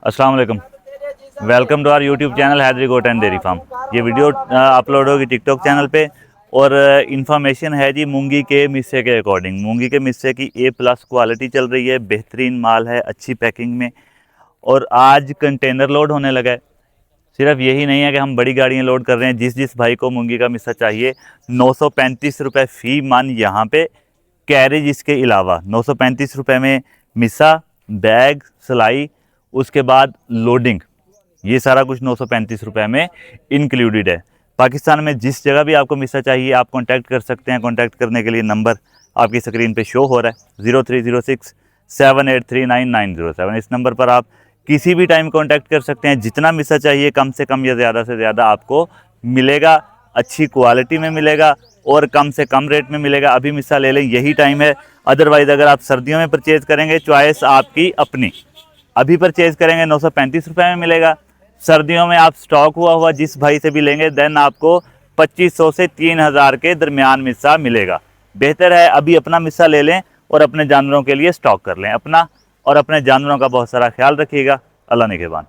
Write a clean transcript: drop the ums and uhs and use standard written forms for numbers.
अस्सलाम वालेकुम। Welcome to our YouTube channel Haidari goat and dairy farm. ये वीडियो अपलोड होगी टिकटॉक चैनल पे और इन्फॉर्मेशन है जी मूंगी के मिस्से के अकॉर्डिंग। मूंगी के मिस्से की A+ क्वालिटी चल रही है, बेहतरीन माल है, अच्छी पैकिंग में। और आज कंटेनर लोड होने लगा है। सिर्फ यही नहीं है कि हम बड़ी गाड़ियाँ लोड कर रहे हैं। जिस जिस भाई को मूंगी का मिस्सा चाहिए 935 रुपये फ़ी मन यहाँ पे, कैरेज इसके अलावा 935 रुपये में मिस्सा, बैग, सिलाई, उसके बाद लोडिंग, ये सारा कुछ 935 रुपये में इंक्लूडेड है। पाकिस्तान में जिस जगह भी आपको मिस्सा चाहिए आप कांटेक्ट कर सकते हैं। कांटेक्ट करने के लिए नंबर आपकी स्क्रीन पे शो हो रहा है 0306783997। इस नंबर पर आप किसी भी टाइम कांटेक्ट कर सकते हैं। जितना मिस्सा चाहिए कम से कम या ज़्यादा से ज़्यादा आपको मिलेगा, अच्छी क्वालिटी में मिलेगा और कम से कम रेट में मिलेगा। अभी मिस्सा ले लें, यही टाइम है। अदरवाइज़ अगर आप सर्दियों में परचेज़ करेंगे, चॉइस आपकी अपनी। अभी परचेज़ करेंगे 935 रुपये में मिलेगा। सर्दियों में आप स्टॉक हुआ जिस भाई से भी लेंगे देन आपको 2500 से 3000 के दरमियान मिस्सा मिलेगा। बेहतर है अभी अपना मिस्सा ले लें और अपने जानवरों के लिए स्टॉक कर लें। अपना और अपने जानवरों का बहुत सारा ख्याल रखिएगा। अल्लाह निगहबान।